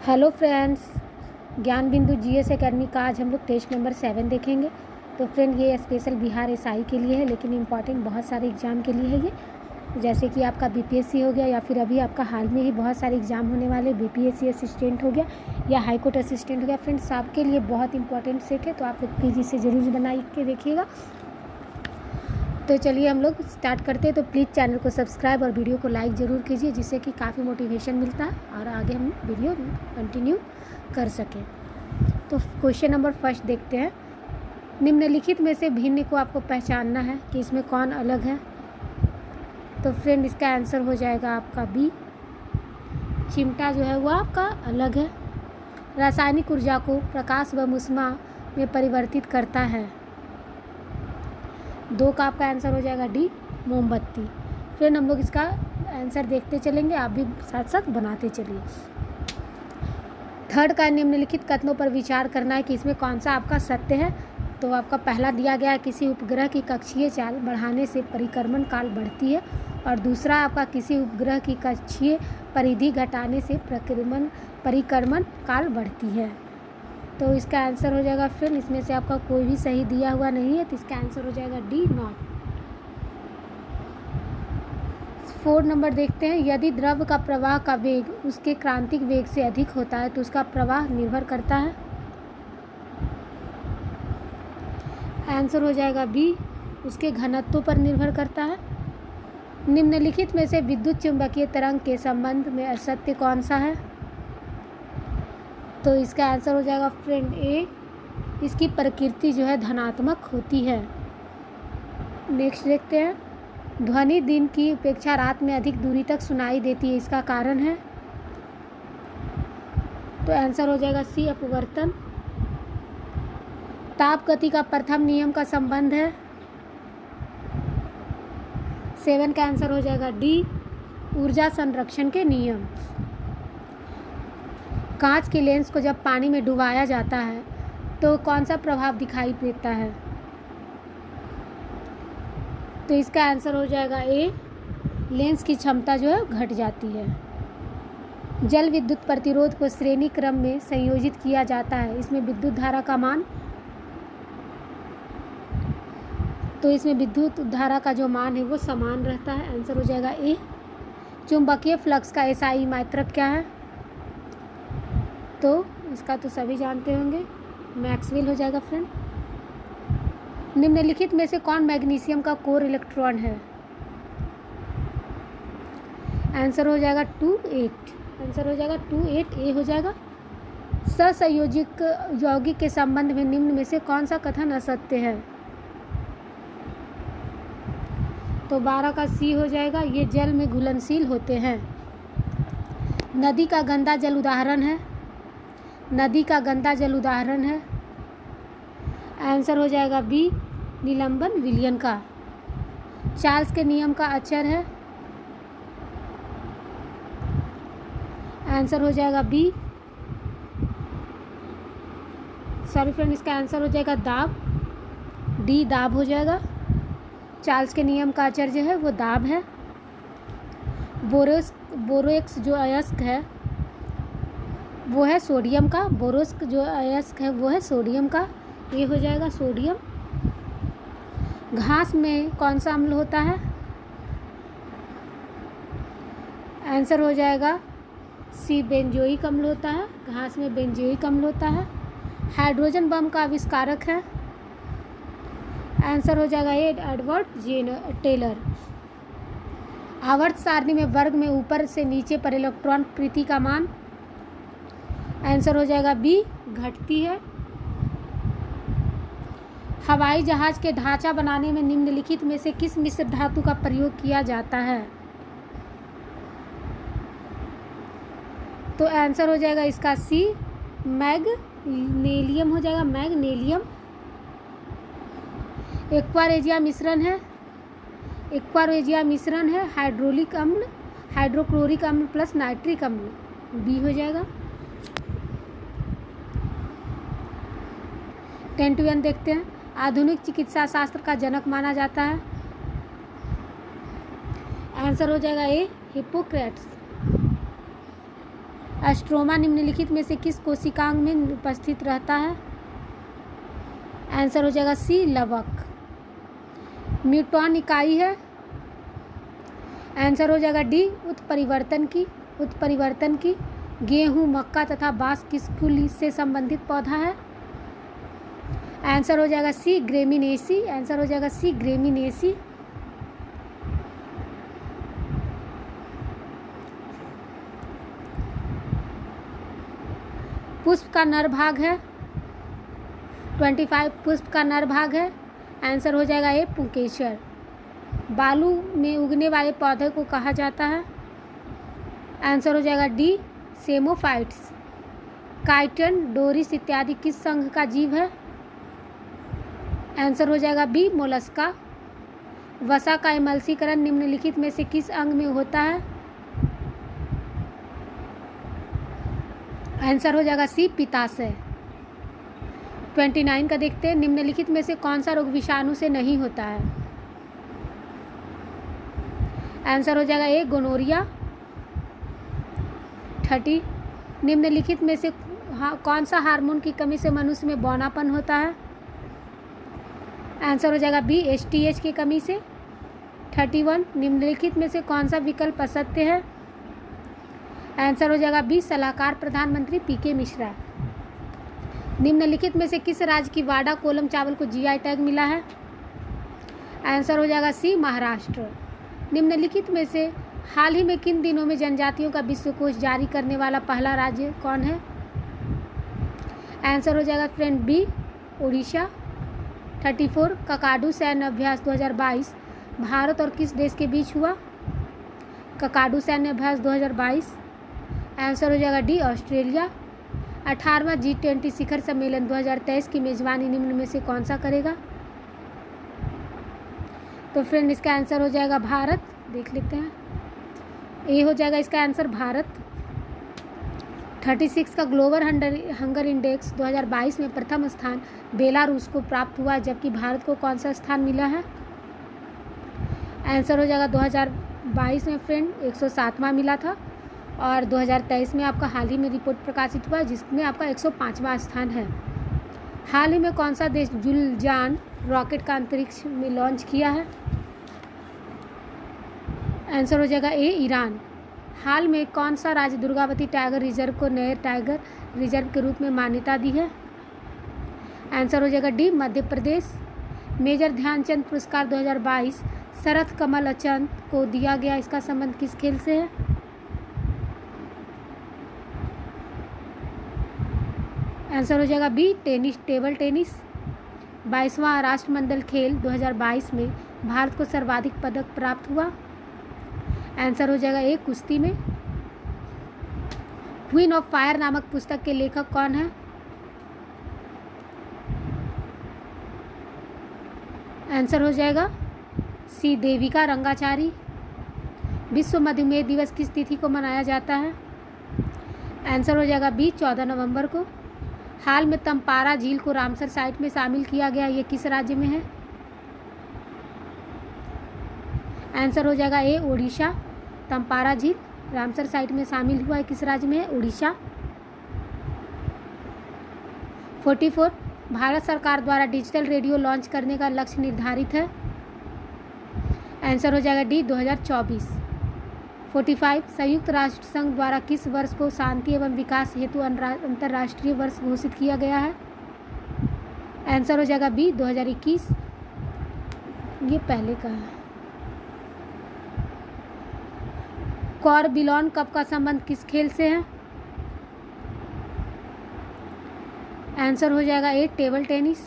Hello friends, ज्ञान बिंदु GS academy का आज हम लोग टेस्ट नंबर 7 देखेंगे। तो फ्रेंड ये स्पेशल बिहार एसआई के लिए है, लेकिन इम्पॉर्टेंट बहुत सारे एग्ज़ाम के लिए है ये। जैसे कि आपका बीपीएससी हो गया, या फिर अभी आपका हाल में ही बहुत सारे एग्ज़ाम होने वाले बीपीएससी असिस्टेंट हो गया या हाई कोर्ट असिस्टेंट हो गया। फ्रेंड्स सबके लिए बहुत इंपॉर्टेंट सेट है, तो आप लोग प्लीज़ इसे ज़रूर बना के देखिएगा। तो चलिए हम लोग स्टार्ट करते हैं। तो प्लीज़ चैनल को सब्सक्राइब और वीडियो को लाइक ज़रूर कीजिए, जिससे कि काफ़ी मोटिवेशन मिलता है और आगे हम वीडियो कंटिन्यू कर सकें। तो क्वेश्चन नंबर फर्स्ट देखते हैं। निम्नलिखित में से भिन्न को आपको पहचानना है कि इसमें कौन अलग है। तो फ्रेंड इसका आंसर हो जाएगा आपका बी, चिमटा जो है वो आपका अलग है। रासायनिक ऊर्जा को प्रकाश व ऊष्मा में परिवर्तित करता है। 2 का आपका आंसर हो जाएगा डी, मोमबत्ती। फ्रेंड हम लोग इसका आंसर देखते चलेंगे, आप भी साथ साथ बनाते चलिए। थर्ड का निम्नलिखित कथनों पर विचार करना है कि इसमें कौन सा आपका सत्य है। तो आपका पहला दिया गया है, किसी उपग्रह की कक्षीय चाल बढ़ाने से परिक्रमण काल बढ़ती है, और दूसरा आपका किसी उपग्रह की कक्षीय परिधि घटाने से परिक्रमण काल बढ़ती है। तो इसका आंसर हो जाएगा फ्रेंड, इसमें से आपका कोई भी सही दिया हुआ नहीं है, तो इसका आंसर हो जाएगा डी, नॉट। 4 नंबर देखते हैं। यदि द्रव का प्रवाह का वेग उसके क्रांतिक वेग से अधिक होता है तो उसका प्रवाह निर्भर करता है। आंसर हो जाएगा बी, उसके घनत्व पर निर्भर करता है। निम्नलिखित में से विद्युत चुंबकीय तरंग के संबंध में असत्य कौन सा है। तो इसका आंसर हो जाएगा फ्रेंड ए, इसकी प्रकृति जो है धनात्मक होती है। नेक्स्ट देखते हैं। ध्वनि दिन की अपेक्षा रात में अधिक दूरी तक सुनाई देती है, इसका कारण है। तो आंसर हो जाएगा सी, अपवर्तन। ताप गति का प्रथम नियम का संबंध है। 7 का आंसर हो जाएगा डी, ऊर्जा संरक्षण के नियम। कांच के लेंस को जब पानी में डुबाया जाता है तो कौन सा प्रभाव दिखाई देता है। तो इसका आंसर हो जाएगा ए, लेंस की क्षमता जो है घट जाती है। जल विद्युत प्रतिरोध को श्रेणी क्रम में संयोजित किया जाता है, इसमें विद्युत धारा का मान, तो इसमें विद्युत धारा का जो मान है वो समान रहता है। आंसर हो जाएगा ए। चुंबकीय फ्लक्स का एसआई मात्रक क्या है। तो इसका तो सभी जानते होंगे, मैक्सवेल हो जाएगा फ्रेंड। निम्नलिखित में से कौन मैग्नीशियम का कोर इलेक्ट्रॉन है। आंसर हो जाएगा 2,8। आंसर हो जाएगा 2,8 ए हो जाएगा। ससंयोजिक यौगिक के संबंध में निम्न में से कौन सा कथन असत्य है। तो 12 का सी हो जाएगा, ये जल में घुलनशील होते हैं। नदी का गंदा जल उदाहरण है। नदी का गंदा जल उदाहरण है। आंसर हो जाएगा बी, निलंबन विलयन का। चार्ल्स के नियम का अक्षर है। आंसर हो जाएगा बी, सॉरी फ्रेंड, इसका आंसर हो जाएगा दाब, डी, दाब हो जाएगा। चार्ल्स के नियम का अक्षर जो है वो दाब है। बोरोक्स जो अयस्क है वो है सोडियम का। बोरोस्क जो अयस्क है वो है सोडियम का, ये हो जाएगा सोडियम। घास में कौन सा अम्ल होता है। आंसर हो जाएगा सी, बेंजोइक अम्ल होता है। घास में बेंजोइक अम्ल होता है। हाइड्रोजन बम का आविष्कारक है। आंसर हो जाएगा ए, एडवर्ड टेलर। आवर्त सारणी में वर्ग में ऊपर से नीचे पर इलेक्ट्रॉन कृति का मान। आंसर हो जाएगा बी, घटती है। हवाई जहाज के ढांचा बनाने में निम्नलिखित में से किस मिश्र धातु का प्रयोग किया जाता है। तो आंसर हो जाएगा इसका सी, मैग्नीशियम हो जाएगा, मैग्नीशियम। एक्वारेजिया मिश्रण है। एक्वारेजिया मिश्रण है हाइड्रोलिक अम्ल, हाइड्रोक्लोरिक अम्ल प्लस नाइट्रिक अम्ल, बी हो जाएगा। 10 to 1 देखते हैं। आधुनिक चिकित्सा शास्त्र का जनक माना जाता है। आंसर हो जाएगा ए, हिप्पोक्रेट्स। एस्ट्रोमा निम्नलिखित में से किस कोशिकांग में उपस्थित रहता है? आंसर हो जाएगा सी, लवक। न्यूट्रॉन इकाई है? आंसर हो जाएगा डी, उत्परिवर्तन की। गेहूं, मक्का तथा बांस किस कुल से संबंधित पौधा है? आंसर हो जाएगा सी, ग्रेमिनेसी। आंसर हो जाएगा सी, ग्रेमिनेसी। पुष्प का नर भाग है? 25 पुष्प का नर भाग है। आंसर हो जाएगा ए, पुंकेसर। बालू में उगने वाले पौधे को कहा जाता है? आंसर हो जाएगा डी, सेमोफाइट्स। काइटन, डोरिस इत्यादि किस संघ का जीव है? आंसर हो जाएगा बी, मोलस्का। वसा का एमल्सीकरण निम्नलिखित में से किस अंग में होता है? आंसर हो जाएगा सी, पित्ताशय। 29 का देखते हैं, निम्नलिखित में से कौन सा रोग विषाणु से नहीं होता है? आंसर हो जाएगा ए, गोनोरिया। 30 निम्नलिखित में से कौन सा हार्मोन की कमी से मनुष्य में बौनापन होता है? आंसर हो जाएगा बी, एसटीएच की कमी से। 31 निम्नलिखित में से कौन सा विकल्प असत्य है? आंसर हो जाएगा बी, सलाहकार प्रधानमंत्री पीके मिश्रा। निम्नलिखित में से किस राज्य की वाडा कोलम चावल को जीआई टैग मिला है? आंसर हो जाएगा सी, महाराष्ट्र। निम्नलिखित में से हाल ही में किन दिनों में जनजातियों का विश्वकोश जारी करने वाला पहला राज्य कौन है? आंसर हो जाएगा फ्रेंड बी, उड़ीसा। 34 ककाडू सैन्य अभ्यास 2022 भारत और किस देश के बीच हुआ? ककाडू सैन्य अभ्यास 2022। आंसर हो जाएगा डी, ऑस्ट्रेलिया। 18वां G20 शिखर सम्मेलन 2023 की मेजबानी निम्न में से कौन सा करेगा? तो फ्रेंड इसका आंसर हो जाएगा भारत। देख लेते हैं, ए हो जाएगा इसका आंसर, भारत। 36 का ग्लोबल हंगर इंडेक्स 2022 में प्रथम स्थान बेलारूस को प्राप्त हुआ, जबकि भारत को कौन सा स्थान मिला है? आंसर हो जाएगा 2022 में फ्रेंड 107वां मिला था, और 2023 में आपका हाल ही में रिपोर्ट प्रकाशित हुआ जिसमें आपका 105वां स्थान है। हाल ही में कौन सा देश जुलजान रॉकेट का अंतरिक्ष में लॉन्च किया है? आंसर हो जाएगा ए, ईरान। हाल में कौन सा राज्य दुर्गावती टाइगर रिजर्व को नए टाइगर रिजर्व के रूप में मान्यता दी है? आंसर हो जाएगा डी, मध्य प्रदेश। मेजर ध्यानचंद पुरस्कार 2022 शरद कमल अचंत को दिया गया, इसका संबंध किस खेल से है? आंसर हो जाएगा बी, टेनिस, टेबल टेनिस। 22वां राष्ट्रमंडल खेल 2022 में भारत को सर्वाधिक पदक प्राप्त हुआ। आंसर हो जाएगा ए, कुश्ती में। क्वीन ऑफ फायर नामक पुस्तक के लेखक कौन है? आंसर हो जाएगा सी, देविका रंगाचारी। विश्व मधुमेह दिवस किस तिथि को मनाया जाता है? आंसर हो जाएगा बी, 14 नवंबर को। हाल में तम्पारा झील को रामसर साइट में शामिल किया गया, ये किस राज्य में है? आंसर हो जाएगा ए, उड़ीसा। तम्पारा झील रामसर साइट में शामिल हुआ है, किस राज्य में है? उड़ीसा। 44 भारत सरकार द्वारा डिजिटल रेडियो लॉन्च करने का लक्ष्य निर्धारित है। आंसर हो जाएगा डी, 2024। 45 संयुक्त राष्ट्र संघ द्वारा किस वर्ष को शांति एवं विकास हेतु अंतर्राष्ट्रीय वर्ष घोषित किया गया है? आंसर हो जाएगा बी, 2021। ये पहले का है। कॉर्बिलॉन कप का संबंध किस खेल से है? आंसर हो जाएगा ए, टेबल टेनिस।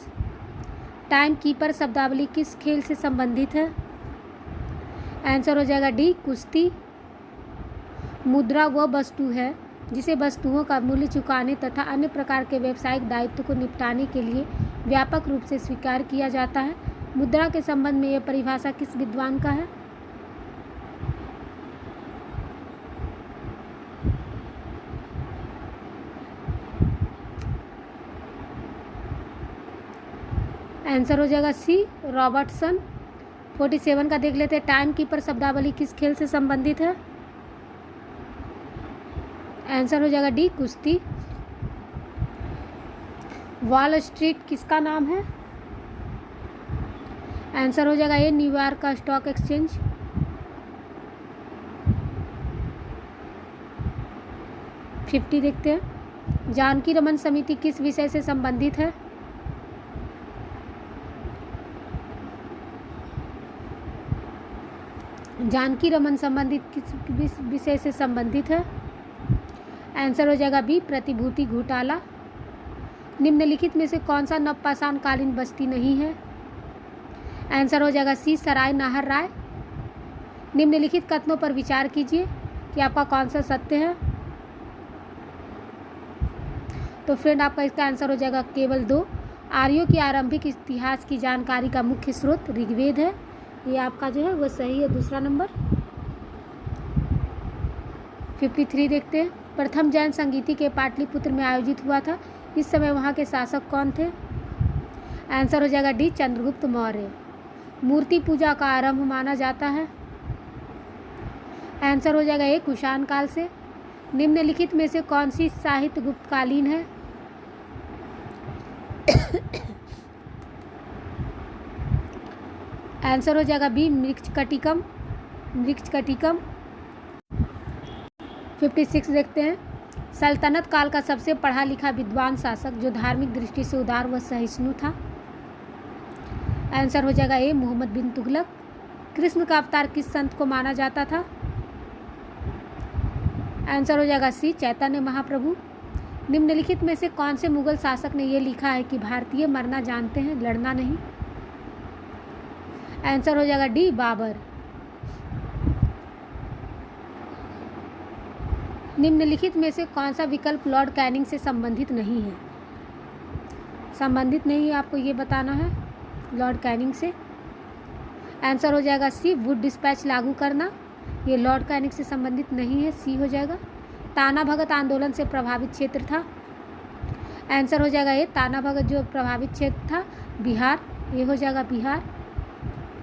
टाइम कीपर शब्दावली किस खेल से संबंधित है? आंसर हो जाएगा डी, कुश्ती। मुद्रा वह वस्तु है जिसे वस्तुओं का मूल्य चुकाने तथा अन्य प्रकार के व्यावसायिक दायित्व को निपटाने के लिए व्यापक रूप से स्वीकार किया जाता है। मुद्रा के संबंध में यह परिभाषा किस विद्वान का है? आंसर हो जाएगा सी, रॉबर्टसन। 47 का देख लेते हैं, टाइम कीपर शब्दावली किस खेल से संबंधित है? आंसर हो जाएगा डी कुश्ती। वॉल स्ट्रीट किसका नाम है? आंसर हो जाएगा ए न्यूयॉर्क का स्टॉक एक्सचेंज। फिफ्टी देखते हैं। जानकी रमन समिति किस विषय से संबंधित है? जानकी रमन संबंधित किस विषय से संबंधित है? आंसर हो जाएगा बी प्रतिभूति घोटाला। निम्नलिखित में से कौन सा नवपाषाण कालीन बस्ती नहीं है? आंसर हो जाएगा सी सराय नाहर राय। निम्नलिखित कथनों पर विचार कीजिए कि आपका कौन सा सत्य है। तो फ्रेंड आपका इसका आंसर हो जाएगा केवल 2। आर्यों की आरंभिक इतिहास की जानकारी का मुख्य स्रोत ऋग्वेद है। ये आपका जो है वो सही है, दूसरा नंबर। 53 देखते हैं। प्रथम जैन संगीति के पाटलिपुत्र में आयोजित हुआ था। इस समय वहाँ के शासक कौन थे? आंसर हो जाएगा डी चंद्रगुप्त मौर्य। मूर्ति पूजा का आरंभ माना जाता है। आंसर हो जाएगा ए कुषाण काल से। निम्नलिखित में से कौन सी साहित्य गुप्तकालीन है? आंसर हो जाएगा बी मृच्छकटिकम। 56 देखते हैं। सल्तनत काल का सबसे पढ़ा लिखा विद्वान शासक जो धार्मिक दृष्टि से उदार व सहिष्णु था। आंसर हो जाएगा ए मोहम्मद बिन तुगलक। कृष्ण का अवतार किस संत को माना जाता था? आंसर हो जाएगा सी चैतन्य महाप्रभु। निम्नलिखित में से कौन से मुगल शासक ने यह लिखा है कि भारतीय मरना जानते हैं, लड़ना नहीं? आंसर हो जाएगा डी बाबर। निम्नलिखित में से कौन सा विकल्प लॉर्ड कैनिंग से संबंधित नहीं है? संबंधित नहीं है, आपको ये बताना है लॉर्ड कैनिंग से। आंसर हो जाएगा सी वुड डिस्पैच लागू करना। ये लॉर्ड कैनिंग से संबंधित नहीं है, सी हो जाएगा। ताना भगत आंदोलन से प्रभावित क्षेत्र था। आंसर हो जाएगा ये ताना भगत जो प्रभावित क्षेत्र था बिहार, ये हो जाएगा बिहार।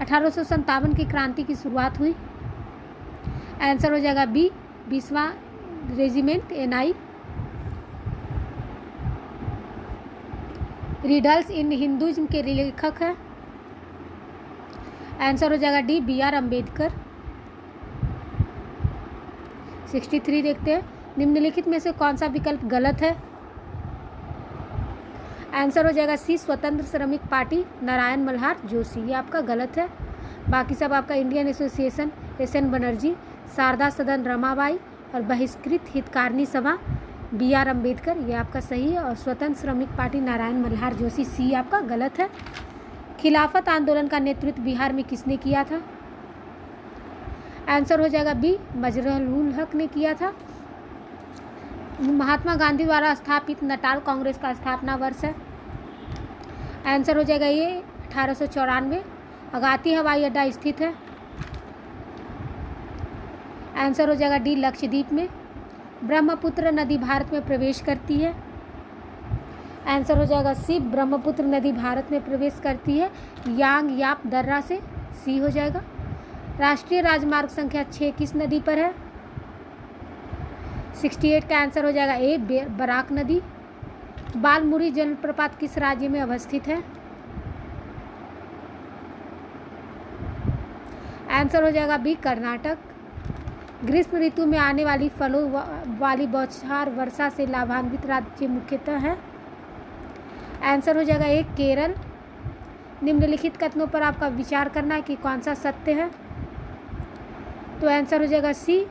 1857 की क्रांति की शुरुआत हुई। आंसर हो जाएगा बी 20वां regiment NI। Riddles in Hinduism के लेखक हैं। आंसर हो जाएगा डी BR अम्बेडकर। 63 देखते हैं। निम्नलिखित में से कौन सा विकल्प गलत है? आंसर हो जाएगा सी स्वतंत्र श्रमिक पार्टी नारायण मल्हार जोशी, ये आपका गलत है। बाकी सब आपका Indian Association SN Banerjee, Sharada Sadan Ramabai और बहिष्कृत हितकारिणी सभा BR अम्बेडकर, ये आपका सही है। और स्वतंत्र श्रमिक पार्टी नारायण मल्हार जोशी, सी आपका गलत है। खिलाफत आंदोलन का नेतृत्व बिहार में किसने किया था? आंसर हो जाएगा बी मजरूल हक ने किया था। महात्मा गांधी द्वारा स्थापित नटाल कांग्रेस का स्थापना वर्ष है। आंसर हो जाएगा ये 1894। अगाती हवाई अड्डा स्थित है। आंसर हो जाएगा डी लक्षद्वीप में। ब्रह्मपुत्र नदी भारत में प्रवेश करती है। आंसर हो जाएगा सी ब्रह्मपुत्र नदी भारत में प्रवेश करती है यांग याप दर्रा से, सी हो जाएगा। राष्ट्रीय राजमार्ग संख्या 6 किस नदी पर है? 68 का आंसर हो जाएगा ए बराक नदी। बालमुरी जलप्रपात किस राज्य में अवस्थित है? आंसर हो जाएगा बी कर्नाटक। ग्रीष्म ऋतु में आने वाली फलों वाली बौछार वर्षा से लाभान्वित राज्य मुख्यतः है। आंसर हो जाएगा ए केरल। निम्नलिखित कथनों पर आपका विचार करना है कि कौन सा सत्य है। तो आंसर हो जाएगा सी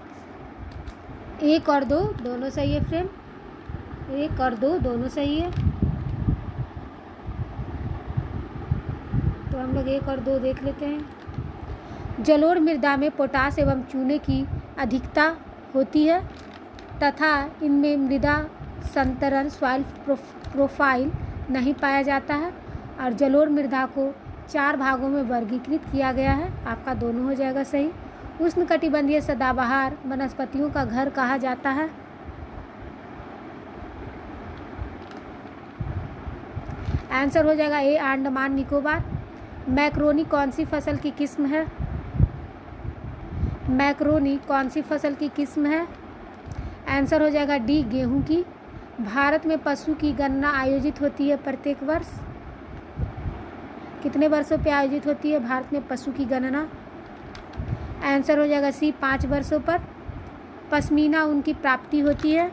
1 और 2 दोनों सही है फ्रेंड, 1 और 2 दोनों सही है। तो हम लोग 1 और 2 देख लेते हैं। जलोढ़ मृदा में पोटास एवं चूने की अधिकता होती है तथा इनमें मृदा संतरण सॉइल प्रोफाइल नहीं पाया जाता है और जलोढ़ मृदा को 4 भागों में वर्गीकृत किया गया है। आपका दोनों हो जाएगा सही। उष्णकटिबंधीय सदाबहार वनस्पतियों का घर कहा जाता है। आंसर हो जाएगा ए अंडमान निकोबार। मैक्रोनी कौन सी फसल की किस्म है? मैक्रोनी कौन सी फसल की किस्म है? आंसर हो जाएगा डी गेहूं की। भारत में पशु की गणना आयोजित होती है प्रत्येक वर्ष। कितने वर्षों पे आयोजित होती है भारत में पशु की गणना? आंसर हो जाएगा सी 5 वर्षों पर। पश्मीना ऊन की प्राप्ति होती है।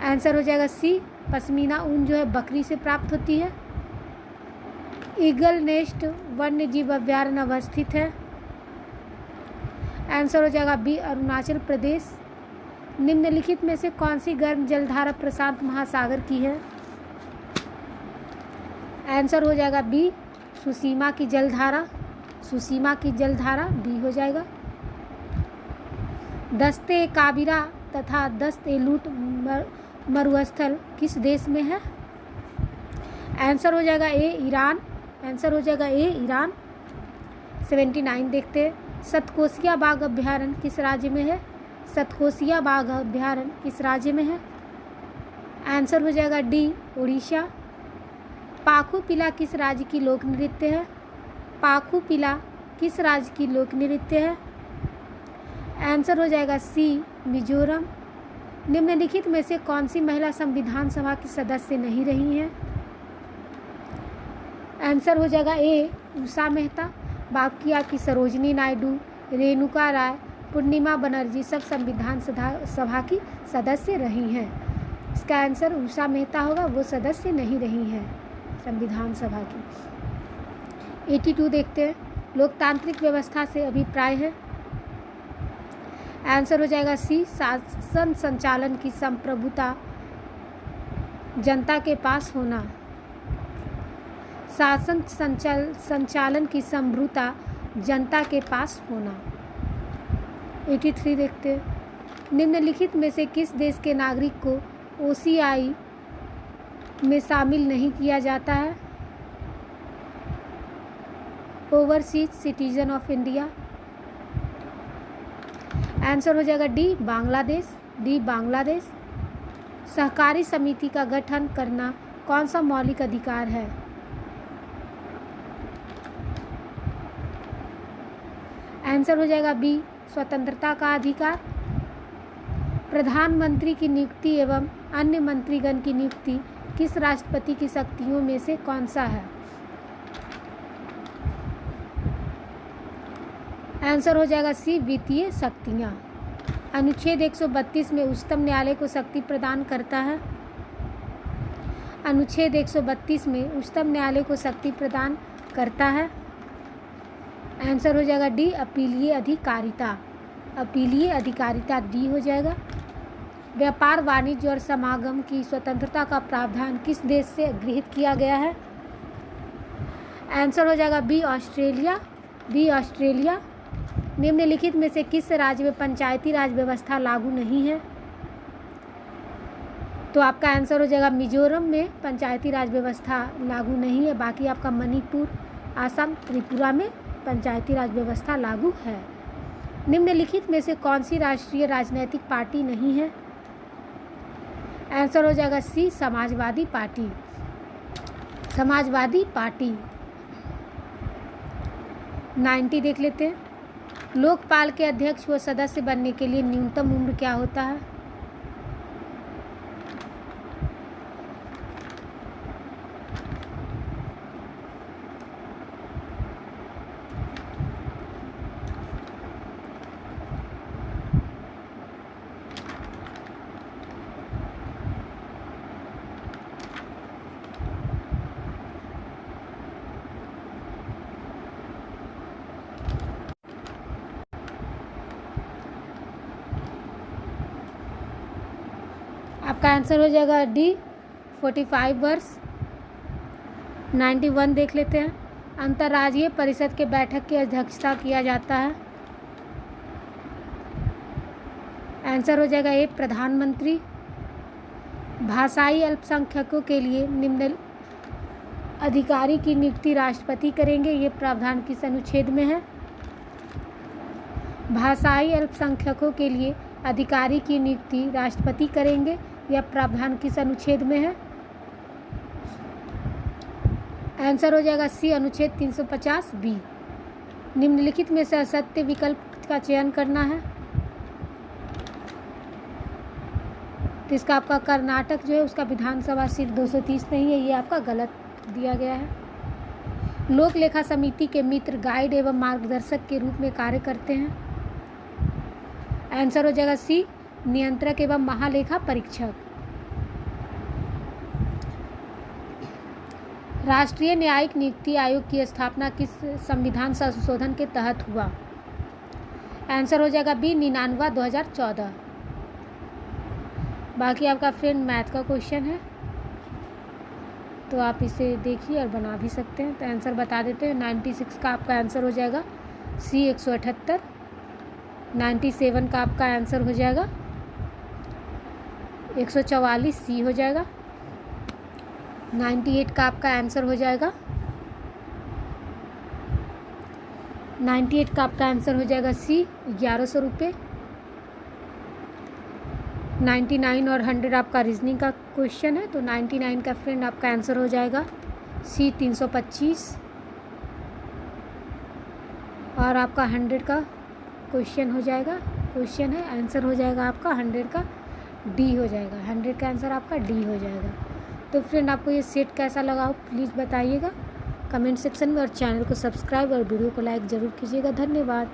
आंसर हो जाएगा सी, पश्मीना ऊन जो है बकरी से प्राप्त होती है। ईगल नेस्ट वन्य जीव अभयारण्य अवस्थित है। आंसर हो जाएगा बी, अरुणाचल प्रदेश। निम्नलिखित में से कौन सी गर्म जलधारा प्रशांत महासागर की है? आंसर हो जाएगा बी, सुसीमा की जलधारा। सुसीमा की जलधारा बी हो जाएगा। दस्ते काबिरा तथा दस्ते लूट मरुस्थल किस देश में है? आंसर हो जाएगा ए, ईरान। आंसर हो जाएगा ए, ईरान। 79 देखते हैं। सतकोसिया बाघ अभयारण्य किस राज्य में है? सतकोसिया बाघ अभयारण्य किस राज्य में है? आंसर हो जाएगा डी, उड़ीसा। पाखू पिला किस राज्य की लोक नृत्य है? पाखू पिला किस राज्य की लोक नृत्य है? आंसर हो जाएगा सी, मिजोरम। निम्नलिखित में से कौन सी महिला संविधान सभा की सदस्य नहीं रही हैं? आंसर हो जाएगा ए, उषा मेहता। बाकी आपकी सरोजनी नायडू, रेणुका राय, पूर्णिमा बनर्जी सब संविधान सभा की सदस्य रही हैं। इसका आंसर उषा मेहता होगा, वो सदस्य नहीं रही हैं संविधान सभा की। 82 देखते हैं। लोकतांत्रिक व्यवस्था से अभिप्राय है। आंसर हो जाएगा सी, शासन संचालन की संप्रभुता जनता के पास होना। शासन संचालन की संप्रभुता जनता के पास होना। 83 देखते हैं। निम्नलिखित में से किस देश के नागरिक को OCI में शामिल नहीं किया जाता है? Overseas citizen of India. Answer हो जाएगा डी, बांग्लादेश। डी, बांग्लादेश। सहकारी समिति का गठन करना कौन सा मौलिक अधिकार है? आंसर हो जाएगा बी, स्वतंत्रता का अधिकार। प्रधानमंत्री की नियुक्ति एवं अन्य मंत्रीगण की नियुक्ति किस राष्ट्रपति की शक्तियों में से कौन सा है? आंसर हो जाएगा सी, वित्तीय शक्तियाँ। अनुच्छेद 132 में उच्चतम न्यायालय को शक्ति प्रदान करता है। अनुच्छेद 132 में उच्चतम न्यायालय को शक्ति प्रदान करता है। आंसर हो जाएगा डी, अपीलीय अधिकारिता। अपीलीय अधिकारिता डी हो जाएगा। व्यापार, वाणिज्य और समागम की स्वतंत्रता का प्रावधान किस देश से गृहीत किया गया है? आंसर हो जाएगा बी, ऑस्ट्रेलिया। B, Australia. निम्नलिखित में से किस राज्य में पंचायती राज व्यवस्था लागू नहीं है? तो आपका आंसर हो जाएगा मिजोरम में पंचायती राज व्यवस्था लागू नहीं है। बाकी आपका मणिपुर, आसाम, त्रिपुरा में पंचायती राज व्यवस्था लागू है। निम्नलिखित में से कौन सी राष्ट्रीय राजनीतिक पार्टी नहीं है? आंसर हो जाएगा सी, समाजवादी पार्टी। समाजवादी पार्टी। 90 देख लेते हैं। लोकपाल के अध्यक्ष व सदस्य बनने के लिए न्यूनतम उम्र क्या होता है? आपका आंसर हो जाएगा डी, 45 वर्ष। 91 देख लेते हैं। अंतर्राज्यीय परिषद के बैठक की अध्यक्षता किया जाता है। आंसर हो जाएगा ए, प्रधानमंत्री। भाषाई अल्पसंख्यकों के लिए निम्न अधिकारी की नियुक्ति राष्ट्रपति करेंगे, ये प्रावधान किस अनुच्छेद में है? भाषाई अल्पसंख्यकों के लिए अधिकारी की नियुक्ति राष्ट्रपति करेंगे, यह प्रावधान किस अनुच्छेद में है? आंसर हो जाएगा सी, अनुच्छेद 350 बी। निम्नलिखित में से असत्य विकल्प का चयन करना है। तो इसका आपका कर्नाटक जो है उसका विधानसभा सीट 230 नहीं है, ये आपका गलत दिया गया है। लोक लेखा समिति के मित्र गाइड एवं मार्गदर्शक के रूप में कार्य करते हैं। आंसर हो जाएगा सी, नियंत्रक एवं महालेखा परीक्षक। राष्ट्रीय न्यायिक नियुक्ति आयोग की स्थापना किस संविधान संशोधन के तहत हुआ? आंसर हो जाएगा बी, 99 2014। बाकी आपका फ्रेंड मैथ का क्वेश्चन है, तो आप इसे देखिए और बना भी सकते हैं। तो आंसर बता देते हैं। 96 का आपका आंसर हो जाएगा सी, 178। 97 का आपका आंसर हो जाएगा 144, सी हो जाएगा। 98 का आपका आंसर हो जाएगा 98 का आपका आंसर हो जाएगा सी, 1100 रुपये। 99 और 100 आपका रीजनिंग का क्वेश्चन है, तो 99 का फ्रेंड आपका आंसर हो जाएगा सी, 325। और आपका 100 का क्वेश्चन हो जाएगा, क्वेश्चन है, आंसर हो जाएगा आपका 100 का डी हो जाएगा। 100 का आंसर आपका डी हो जाएगा। तो फ्रेंड आपको ये सेट कैसा लगा हो प्लीज़ बताइएगा कमेंट सेक्शन में, और चैनल को सब्सक्राइब और वीडियो को लाइक ज़रूर कीजिएगा। धन्यवाद।